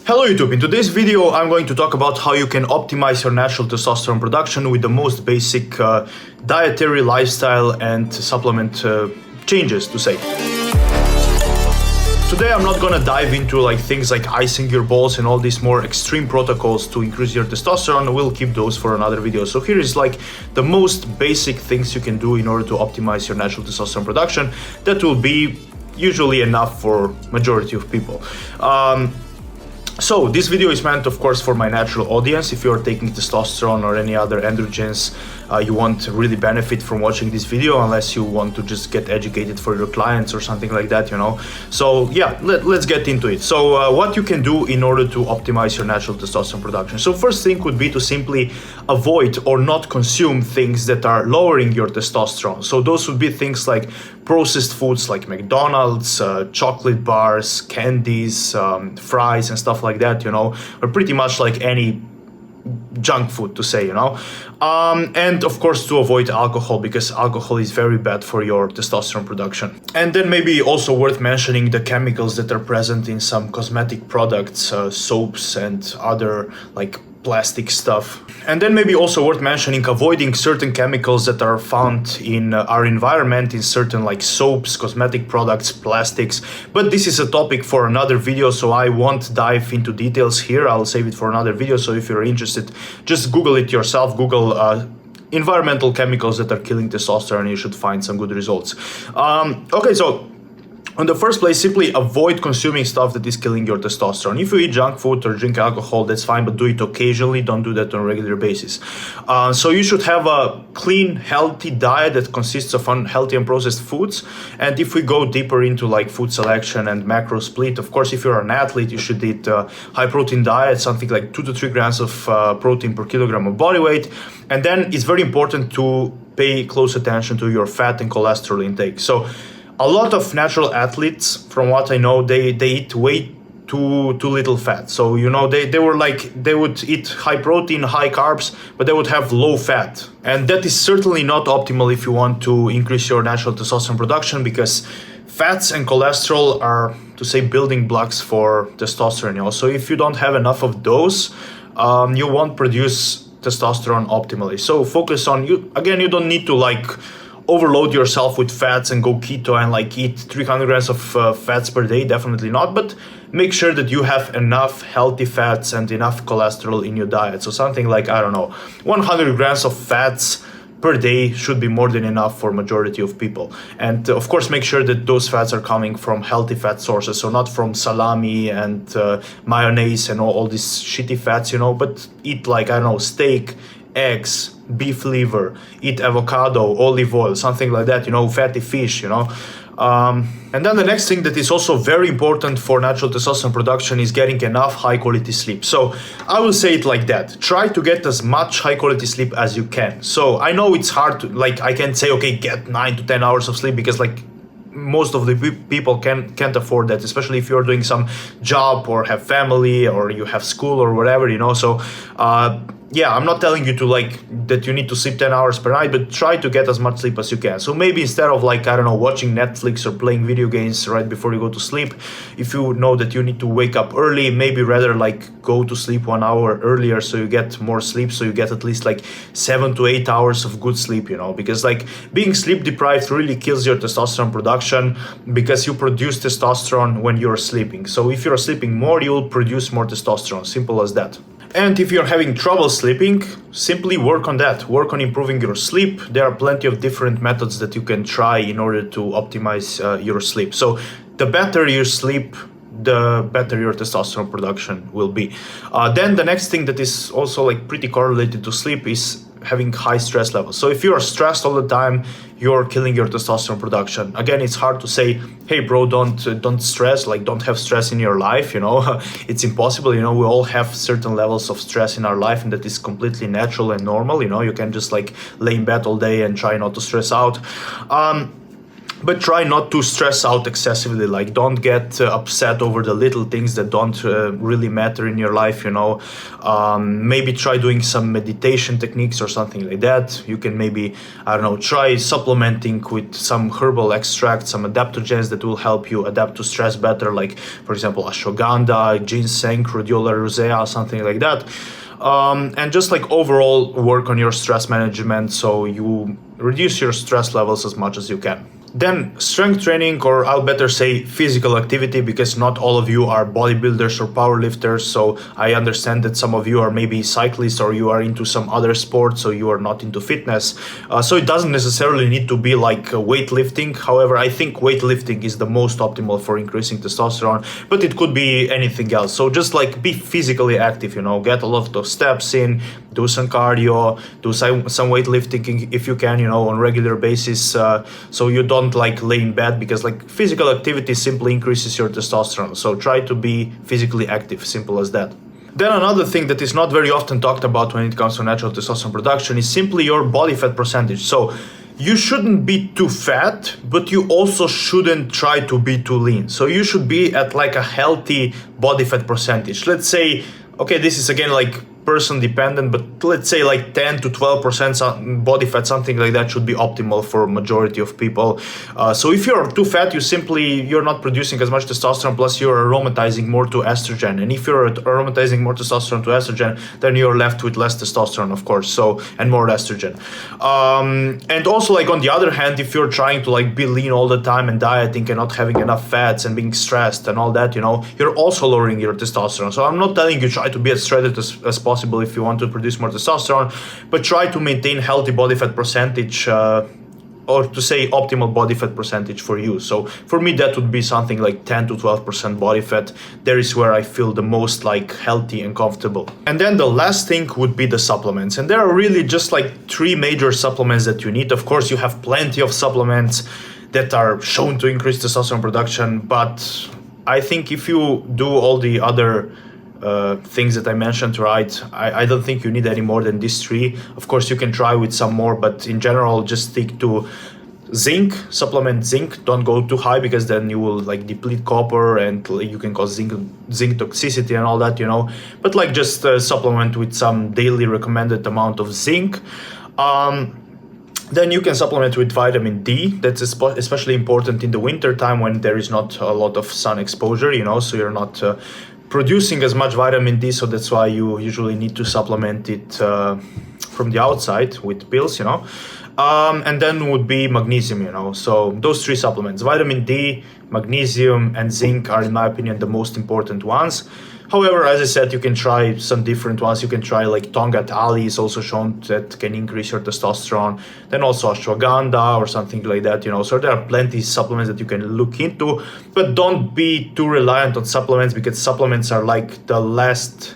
Hello YouTube, in today's video I'm going to talk about how you can optimize your natural testosterone production with the most basic dietary, lifestyle and supplement changes to say. Today I'm not gonna dive into things like icing your balls and all these more extreme protocols to increase your testosterone. We'll keep those for another video. So here is the most basic things you can do in order to optimize your natural testosterone production that will be usually enough for majority of people. So this video is meant, of course, for my natural audience. If you're taking testosterone or any other androgens, you won't really benefit from watching this video unless you want to just get educated for your clients or something like that, you know. So yeah, let's get into it. So what you can do in order to optimize your natural testosterone production. So first thing would be to simply avoid or not consume things that are lowering your testosterone. So those would be things like processed foods like McDonald's, chocolate bars, candies, fries and stuff like that, you know, or pretty much like any junk food to say, you know. And of course to avoid alcohol, because alcohol is very bad for your testosterone production. And then maybe also worth mentioning the chemicals that are present in some cosmetic products, soaps and other plastic stuff. And then maybe also worth mentioning avoiding certain chemicals that are found in our environment in certain soaps, cosmetic products, plastics. But this is a topic for another video, so I won't dive into details here. I'll save it for another video. So if you're interested, just Google it yourself. Google environmental chemicals that are killing testosterone. You should find some good results. Okay, so in the first place, simply avoid consuming stuff that is killing your testosterone. If you eat junk food or drink alcohol, that's fine, but do it occasionally. Don't do that on a regular basis. So you should have a clean, healthy diet that consists of unhealthy and processed foods. And if we go deeper into food selection and macro split, of course, if you're an athlete, you should eat high protein diet, something like 2 to 3 grams of protein per kilogram of body weight. And then it's very important to pay close attention to your fat and cholesterol intake. So a lot of natural athletes, from what I know, they eat way too little fat. So, you know, they would eat high protein, high carbs, but they would have low fat. And that is certainly not optimal if you want to increase your natural testosterone production, because fats and cholesterol are, to say, building blocks for testosterone. You know? So if you don't have enough of those, you won't produce testosterone optimally. So focus on, you don't need to overload yourself with fats and go keto and eat 300 grams of fats per day. Definitely not, but make sure that you have enough healthy fats and enough cholesterol in your diet. So something like, I don't know, 100 grams of fats per day should be more than enough for majority of people. And of course, make sure that those fats are coming from healthy fat sources, so not from salami and mayonnaise and all these shitty fats, you know, but eat I don't know, steak, eggs, beef liver, eat avocado, olive oil, something like that, you know, fatty fish, you know. And then the next thing that is also very important for natural testosterone production is getting enough high quality sleep. So I will say it like that. Try to get as much high quality sleep as you can. So I know it's hard to, I can't say, okay, get 9 to 10 hours of sleep, because most of the people can't afford that, especially if you're doing some job or have family or you have school or whatever, you know. So yeah, I'm not telling you to that you need to sleep 10 hours per night, but try to get as much sleep as you can. So maybe instead of I don't know, watching Netflix or playing video games right before you go to sleep, if you know that you need to wake up early, maybe rather go to sleep 1 hour earlier so you get more sleep, so you get at least 7 to 8 hours of good sleep, you know, because being sleep deprived really kills your testosterone production, because you produce testosterone when you're sleeping. So if you're sleeping more, you'll produce more testosterone, simple as that. And if you're having trouble sleeping, simply work on that. Work on improving your sleep. There are plenty of different methods that you can try in order to optimize your sleep. So the better you sleep, the better your testosterone production will be. Then the next thing that is also pretty correlated to sleep is having high stress levels. So if you are stressed all the time, you're killing your testosterone production. Again, it's hard to say, hey bro, don't stress, don't have stress in your life, you know. It's impossible, you know. We all have certain levels of stress in our life, and that is completely natural and normal, you know. You can just lay in bed all day and try not to stress out. But try not to stress out excessively. Like, don't get upset over the little things that don't really matter in your life, you know. Maybe try doing some meditation techniques or something like that. You can maybe, I don't know, try supplementing with some herbal extracts, some adaptogens that will help you adapt to stress better, like, for example, ashwagandha, ginseng, rhodiola rosea, something like that. And just like overall work on your stress management so you reduce your stress levels as much as you can. Then strength training, or I'll better say physical activity, because not all of you are bodybuilders or powerlifters. So I understand that some of you are maybe cyclists or you are into some other sport, so you are not into fitness. So it doesn't necessarily need to be like weightlifting. However, I think weightlifting is the most optimal for increasing testosterone, but it could be anything else. So just like be physically active, you know, get a lot of steps in, do some cardio, do some weightlifting if you can, you know, on regular basis, so you don't like lay in bed, because like physical activity simply increases your testosterone. So try to be physically active, simple as that. Then another thing that is not very often talked about when it comes to natural testosterone production is simply your body fat percentage. So you shouldn't be too fat, but you also shouldn't try to be too lean. So you should be at like a healthy body fat percentage. Let's say, okay, this is again like person dependent, but let's say like 10 to 12% body fat, something like that should be optimal for majority of people. So if you're too fat, you're not producing as much testosterone, plus you're aromatizing more to estrogen. And if you're aromatizing more testosterone to estrogen, then you're left with less testosterone, of course, so, and more estrogen. And also, like, on the other hand, if you're trying to like be lean all the time and dieting and not having enough fats and being stressed and all that, you know, you're also lowering your testosterone. So I'm not telling you try to be as shredded as possible if you want to produce more testosterone, but try to maintain healthy body fat percentage, or to say optimal body fat percentage for you. So for me, that would be something like 10 to 12% body fat. There is where I feel the most like healthy and comfortable. And then the last thing would be the supplements. And there are really just like 3 major supplements that you need. Of course, you have plenty of supplements that are shown to increase testosterone production, but I think if you do all the other things that I mentioned, right, I don't think you need any more than these 3. Of course, you can try with some more, but in general, just stick to zinc, supplement zinc. Don't go too high, because then you will like deplete copper and you can cause zinc toxicity and all that, you know. But like just supplement with some daily recommended amount of zinc. Then you can supplement with vitamin D. That's especially important in the winter time when there is not a lot of sun exposure, you know, so you're not producing as much vitamin D, so that's why you usually need to supplement it from the outside with pills, you know. And then would be magnesium, you know. So those 3 supplements, vitamin D, magnesium, and zinc, are in my opinion the most important ones. However, as I said, you can try some different ones. You can try like Tongat Ali is also shown that can increase your testosterone. Then also ashwagandha or something like that, you know. So there are plenty of supplements that you can look into, but don't be too reliant on supplements, because supplements are like the least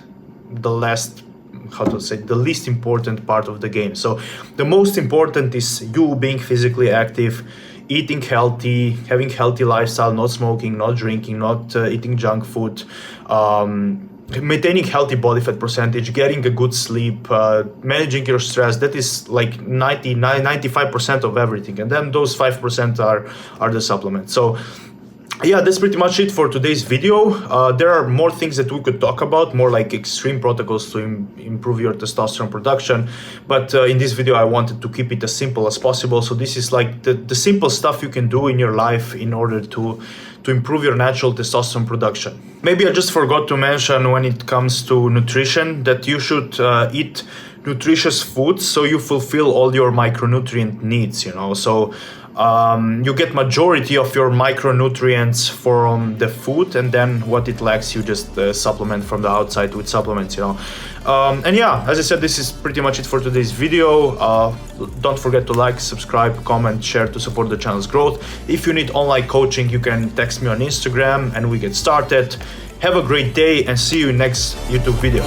important part of the game. So the most important is you being physically active, eating healthy, having healthy lifestyle, not smoking, not drinking, not eating junk food, maintaining healthy body fat percentage, getting a good sleep, managing your stress. That is like 95% of everything. And then those 5% are the supplements. So yeah, that's pretty much it for today's video. There are more things that we could talk about, more like extreme protocols to improve your testosterone production. But in this video, I wanted to keep it as simple as possible. So this is like the simple stuff you can do in your life in order to improve your natural testosterone production. Maybe I just forgot to mention when it comes to nutrition that you should eat nutritious foods so you fulfill all your micronutrient needs, you know. So you get majority of your micronutrients from the food, and then what it lacks you just supplement from the outside with supplements, you know. And yeah, as I said, this is pretty much it for today's video. Don't forget to like, subscribe, comment, share to support the channel's growth. If you need online coaching, you can text me on Instagram and we get started. Have a great day and see you in next YouTube video.